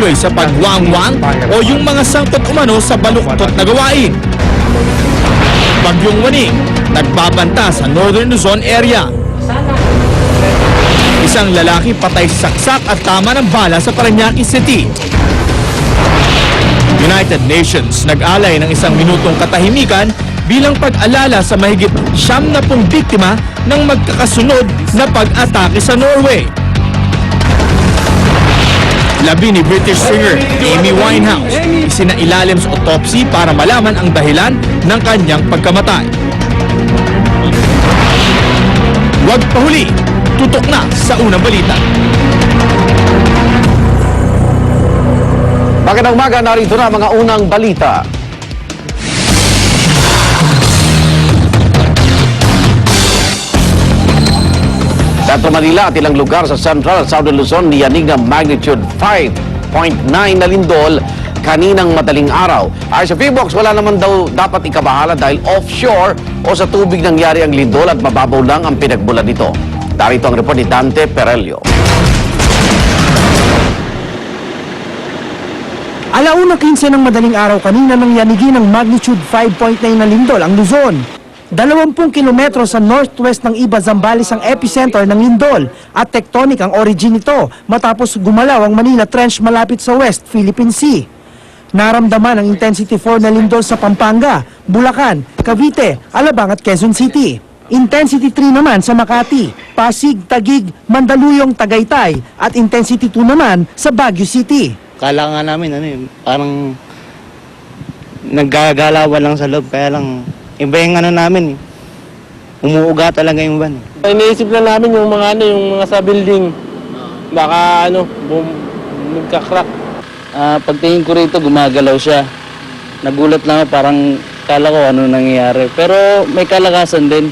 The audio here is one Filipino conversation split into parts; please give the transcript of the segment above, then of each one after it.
umano'y sa pagwangwang o yung mga sangkot umano sa baluktot na gawain. Bagyong Waning, nagbabanta sa Northern Luzon area. Isang lalaki patay saksak at tama ng bala sa Parañaque City. United Nations nag-alay ng 1 minutong katahimikan bilang pag-alala sa mahigit 70 biktima ng magkakasunod na pag-atake sa Norway. Labi ni British singer Amy Winehouse, isinailalim sa autopsy para malaman ang dahilan ng kanyang pagkamatay. Huwag pahuli, tutok na sa unang balita. Magandang umaga, narito na mga unang balita. Metro Manila at ilang lugar sa Central at Southern Luzon niyanig ng magnitude 5.9 na lindol kaninang madaling araw. Ay sa P-Box, wala naman daw dapat ikabahala dahil offshore o sa tubig nangyari ang lindol at mababaw lang ang pinagmulan nito. Darito ang report ni Dante Perelio. 1:15 ng madaling araw kanina nang yanigin ng magnitude 5.9 na lindol ang Luzon. 20 kilometro sa northwest ng Iba, Zambales ang epicenter ng lindol at tectonic ang origin nito matapos gumalaw ang Manila Trench malapit sa West Philippine Sea. Naramdaman ang intensity 4 na lindol sa Pampanga, Bulacan, Cavite, Alabang at Quezon City. Intensity 3 naman sa Makati, Pasig, Taguig, Mandaluyong, Tagaytay at intensity 2 naman sa Baguio City. Kala nga namin, parang naggagalawan lang sa loob, kaya lang iba yung namin, umuuga talaga yung van. Iniisip na namin yung mga yung mga sa building, baka magka-crack. Pagtingin ko rito, gumagalaw siya. Nagulat lang ako, parang kala ko ano nangyayari. Pero may kalakasan din.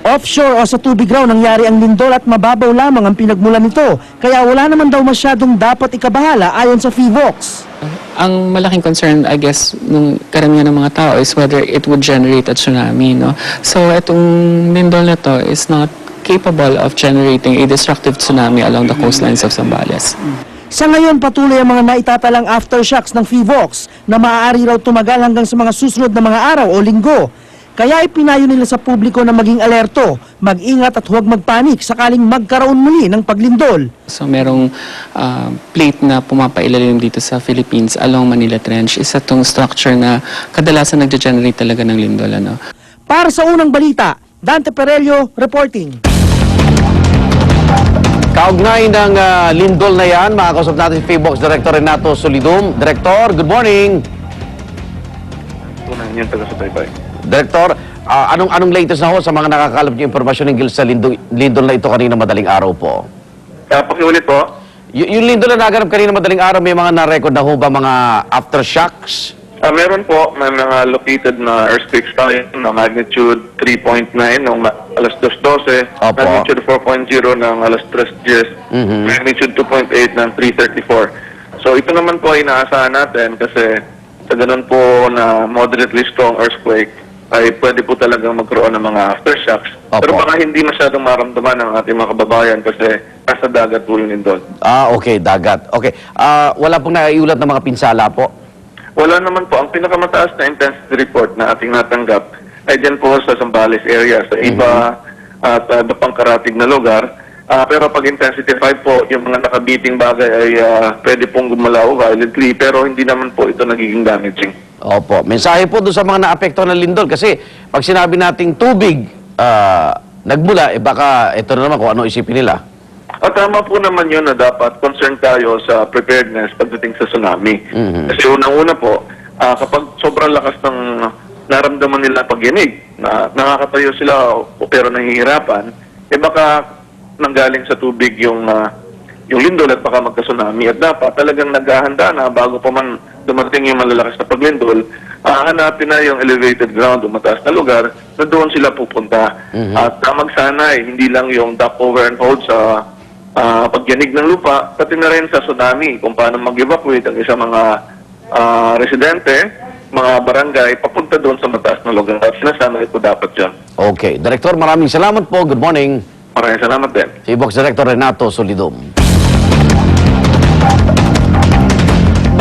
Offshore o sa tubig raw nangyari ang lindol at mababaw lamang ang pinagmulan nito. Kaya wala naman daw masyadong dapat ikabahala ayon sa FIVOX. Ang malaking concern, I guess, ng karamihan ng mga tao is whether it would generate a tsunami, no? So, itong lindol na to is not capable of generating a destructive tsunami along the coastlines of Zambales. Sa ngayon, patuloy ang mga naitatalang aftershocks ng FIVOX na maaari raw tumagal hanggang sa mga susunod na mga araw o linggo. Kaya ipinayo nila sa publiko na maging alerto, mag-ingat at huwag magpanik sakaling magkaroon muli ng paglindol. So, merong plate na pumapailalim dito sa Philippines along Manila Trench. Isa tong structure na kadalasan nagge-generate talaga ng lindol, ano? Para sa unang balita, Dante Perelio reporting. Kaugnay ng lindol na yan, makakausap natin si P-Box Director Renato Solidum. Director, good morning. Tunay niyan taga-subaybay. Director, anong latest na ho sa mga nakakalap niyo impormasyon ng sa lindol na ito kanina madaling araw po? Pakiulit po. Yung lindol na naganap kanina madaling araw, may mga na-record na ho ba mga aftershocks? Meron po, may mga located na earthquakes tayo na magnitude 3.9 ng alas 2:12, Opo. magnitude 4.0 ng alas 3:10, magnitude 2.8 ng 3:34. So ito naman po ay inaasahan natin kasi sa ganun po na moderately strong earthquake ay pwede po talagang magkaroon ng mga aftershocks. Opo. Pero baka hindi masyadong maramdaman ng ating mga kababayan kasi nasa dagat po yung lindol. Okay, dagat. Okay. Wala pong naiulat ng mga pinsala po? Wala naman po. Ang pinakamataas na intensity report na ating natanggap ay dyan po sa Zambales area, sa iba at iba pang karatig na lugar. Pero pag intensity 5 po, yung mga nakabiting bagay ay pwede pong gumalaw violently, pero hindi naman po ito nagiging damaging. Opo. Mensahe po doon sa mga naapektuhan ng lindol kasi pag sinabi nating tubig nagmula, baka ito na naman kung ano isipin nila. At tama po naman yun na dapat concerned tayo sa preparedness pagdating sa tsunami. Kasi unang-una po, kapag sobrang lakas ng naramdaman nila pagyanig, na nakakatayo sila pero nahihirapan, baka nanggaling sa tubig yung lindol at baka magka-tsunami. At dapat talagang naghahanda na bago pa man dumating yung malalakas na paglindol, hanapin na yung elevated ground o mataas na lugar na doon sila pupunta. At magsanay, hindi lang yung duck over and hold sa pagyanig ng lupa, pati na rin sa tsunami, kung paano mag-evacuate ang isang mga residente, mga barangay, papunta doon sa mataas na lugar. At sinasanay ito dapat dyan. Okay. Director, maraming salamat po. Good morning. Maraming salamat din. Si Box Director Renato Solidum.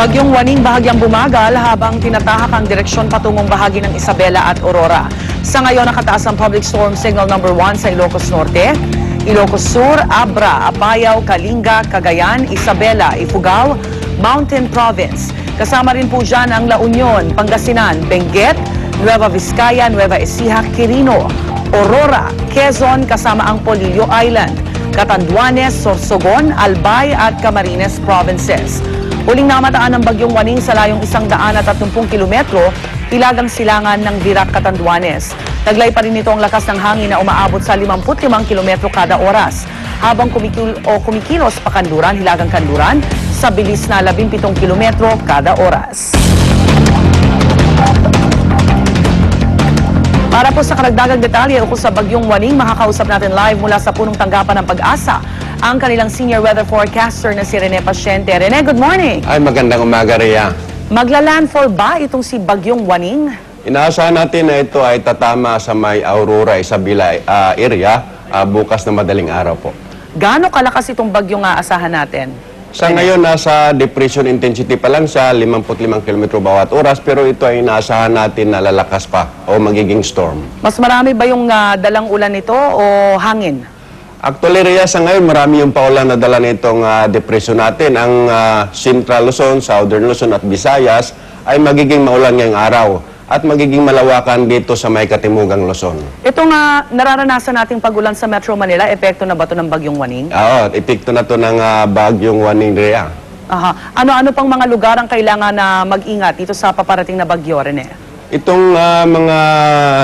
Bagyong Waning bahagyang bumagal habang tinatahak ang direksyon patungong bahagi ng Isabela at Aurora. Sa ngayon, nakataas ang public storm signal number 1 sa Ilocos Norte, Ilocos Sur, Abra, Apayao, Kalinga, Cagayan, Isabela, Ifugao, Mountain Province. Kasama rin po dyan ang La Union, Pangasinan, Benguet, Nueva Vizcaya, Nueva Ecija, Quirino, Aurora, Quezon kasama ang Polillo Island, Catanduanes, Sorsogon, Albay at Camarines Provinces. Huling namataan ng Bagyong Waning sa layong 130 kilometro, Hilagang Silangan ng Virac, Catanduanes. Taglay pa rin ito ang lakas ng hangin na umaabot sa 55 kilometro kada oras. Habang kumikilos pa Kanluran, Hilagang Kanluran, sa bilis na 17 kilometro kada oras. Para po sa karagdagang detalye ukol sa Bagyong Waning, makakausap natin live mula sa punong tanggapan ng Pag-asa ang kanilang senior weather forecaster na si Rene Paciente. Rene, good morning! Ay, magandang umaga, Rhea. Magla-landfall ba itong si Bagyong Waning? Inaasahan natin na ito ay tatama sa may Aurora, Isabela area bukas na madaling araw po. Gaano kalakas itong bagyong aasahan natin? Sa ngayon, nasa depression intensity pa lang siya, 55 km bawat oras, pero ito ay inaasahan natin na lalakas pa o magiging storm. Mas marami ba yung dalang ulan nito o hangin? Actually, Rhea, sa ngayon, marami yung paulan na dala nitong depression natin. Ang Central Luzon, Southern Luzon at Visayas ay magiging maulan ngayong araw at magiging malawakan dito sa may Katimugang Luzon. Itong nararanasan nating pagulan sa Metro Manila, epekto na ba ito ng Bagyong Waning? Oo, epekto na to ng Bagyong Waning, Rhea. Aha. Ano-ano pang mga lugar ang kailangan na mag-ingat dito sa paparating na bagyo, Rene? Itong mga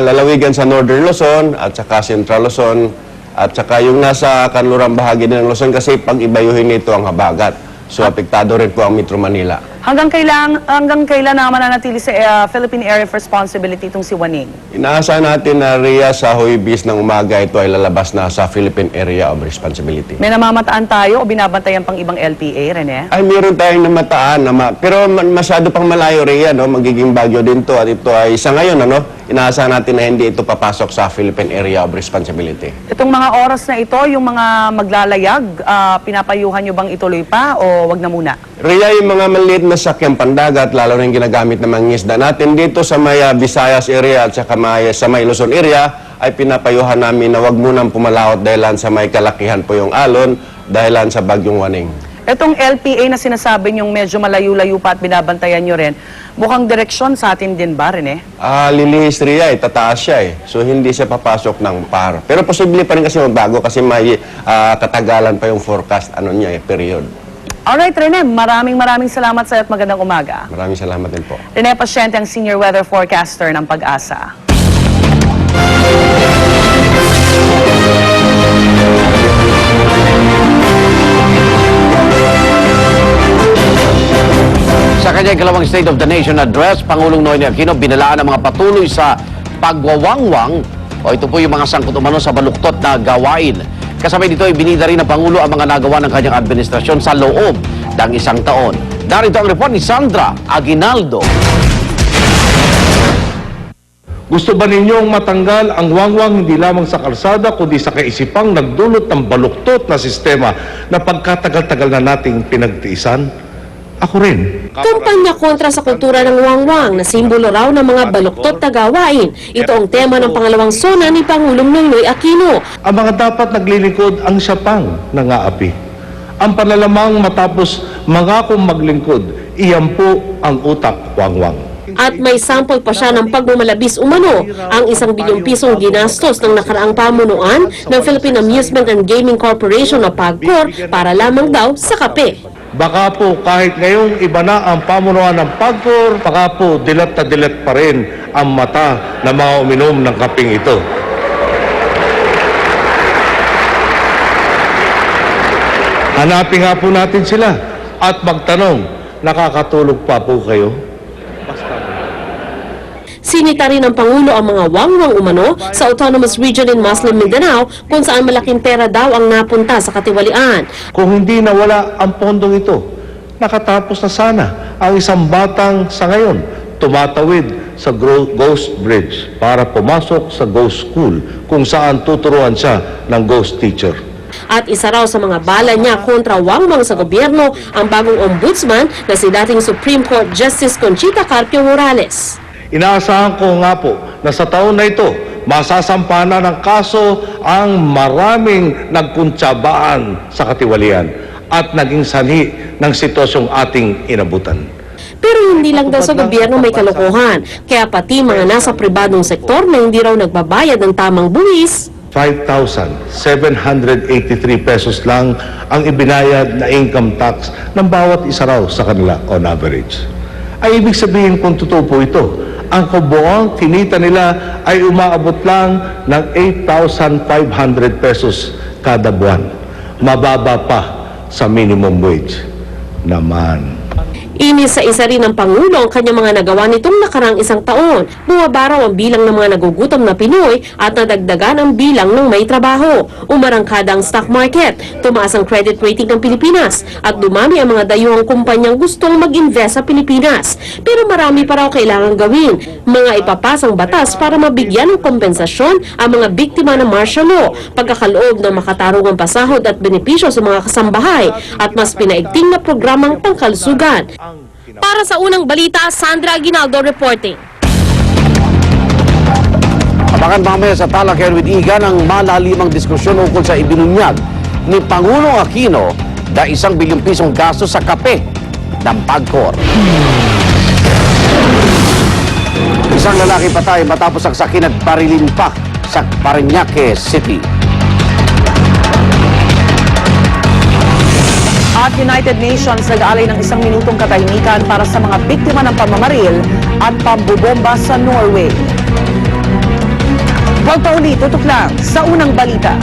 lalawigan sa Northern Luzon at saka Central Luzon at saka yung nasa kanlurang bahagi din ng Luzon kasi pag-ibayuhin nito ang habagat. So, apektado rin po ang Metro Manila. Hanggang kailan na mananatili sa Philippine Area of Responsibility itong si Waning? Inaasahan natin na Rhea sa Huwebes ng umaga ito ay lalabas na sa Philippine Area of Responsibility. May namamataan tayo o binabantayan pang ibang LPA, Rene? Ay, meron tayong namataan, pero masyado pang malayo, Rhea, no? Magiging bagyo din to at ito ay sa ngayon, inaasahan natin na hindi ito papasok sa Philippine Area of Responsibility. Itong mga oras na ito, yung mga maglalayag, pinapayuhan nyo bang ituloy pa o wag na muna? Rhea, yung mga maliit na sakyang pandagat, lalo na yung ginagamit ng mga isda natin dito sa may Visayas area at saka sa may Luzon area, ay pinapayuhan namin na wag munang pumalawat dahilan sa may kalakihan po yung alon dahilan sa Bagyong Waning. Itong LPA na sinasabi nyong medyo malayo-layo pa at binabantayan nyo rin, mukhang direksyon sa atin din ba, Rene? Lilihis, Rhea, tataas siya So, hindi siya papasok ng par. Pero posible pa rin kasi magbago kasi may katagalan pa yung forecast, period. Alright, Rene, maraming salamat sa iyo at magandang umaga. Maraming salamat din po. Rene Paciente, ang senior weather forecaster ng Pag-asa. Sa kanyang ikalawang State of the Nation address, Pangulong Noynoy Aquino binalaan ang mga patuloy sa pagwawangwang o ito po yung mga sangkot umano sa baluktot na gawain. Kasabay dito ay binida rin ng Pangulo ang mga nagawa ng kanyang administrasyon sa loob ng isang taon. Narito ang report ni Sandra Aguinaldo. Gusto ba ninyong matanggal ang wangwang hindi lamang sa kalsada kundi sa kaisipang nagdulot ng baluktot na sistema na pagkatagal-tagal na nating pinagtiisan? Ako rin. Kampanya kontra sa kultura ng wangwang na simbolo raw ng mga baluktot na gawain. Ito ang tema ng pangalawang sona ni Pangulong Noynoy Aquino. Ang mga dapat naglilingkod ang siyapang nangaapi. Ang panalamang matapos mangakong maglingkod, iyan po ang utak wangwang. At may sample pa siya ng pagmamalabis umano, ang 1 bilyong pisong ginastos ng nakaraang pamunuan ng Philippine Amusement and Gaming Corporation na PAGCOR para lamang daw sa kape. Baka po kahit ngayong iba na ang pamunuan ng PAGCOR, baka po dilat na dilat pa rin ang mata ng mga uminom ng kapeng ito. Hanapin nga po natin sila at magtanong, nakakatulog pa po kayo? Sinita rin ng Pangulo ang mga wangwang umano sa Autonomous Region in Muslim Mindanao kung saan malaking pera daw ang napunta sa katiwalian. Kung hindi nawala ang pondong ito, nakatapos na sana ang isang batang sa ngayon tumatawid sa Ghost Bridge para pumasok sa Ghost School kung saan tuturuan siya ng Ghost Teacher. At isa raw sa mga bala niya kontra wangwang sa gobyerno ang bagong ombudsman na si dating Supreme Court Justice Conchita Carpio Morales. Inaasahan ko nga po na sa taon na ito, masasampa na ng kaso ang maraming nagkuntsabaan sa katiwalian at naging sanhi ng sitwasyong ating inabutan. Pero hindi lang daw sa gobyerno may kalokohan, kaya pati mga nasa pribadong sektor na hindi raw nagbabayad ng tamang buwis, 5,783 pesos lang ang ibinayad na income tax ng bawat isa raw sa kanila on average. Ay ibig sabihin kung totoo po ito, ang kabuoang kinita nila ay umaabot lang ng 8,500 pesos kada buwan. Mababa pa sa minimum wage naman. inis sa isa rin ng Pangulo ang kanyang mga nagawa nitong nakarang isang taon. Bumaba raw ang bilang ng mga nagugutom na Pinoy at nadagdagan ang bilang ng may trabaho. Umarangkada ang stock market, tumaas ang credit rating ng Pilipinas at dumami ang mga dayuhang kumpanyang gustong mag-invest sa Pilipinas. Pero marami pa raw kailangang gawin. Mga ipapasang batas para mabigyan ng kompensasyon ang mga biktima ng martial law, pagkakaloob ng makatarungang pasahod at benepisyo sa mga kasambahay at mas pinaigting na programang pangkalusugan. Para sa unang balita, Sandra Aguinaldo reporting. Abangan mamaya sa Talakayan with Igan ang malalimang diskusyon ukol sa ibinunyag ni Pangulong Aquino na 1 bilyong pisong gasto sa kape ng PAGCOR. Isang lalaki patay matapos ang sakit at parilimpak sa Parañaque City. At United Nations nag-aalay ng 1 minutong katahimikan para sa mga biktima ng pamamaril at pambubomba sa Norway. Huwag pa uli, tutok lang sa unang balita.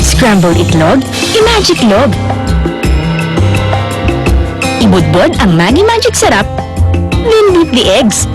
Scrambled itlog, i-magic log. Ibudbod ang Maggi Magic Sarap, then beat the eggs.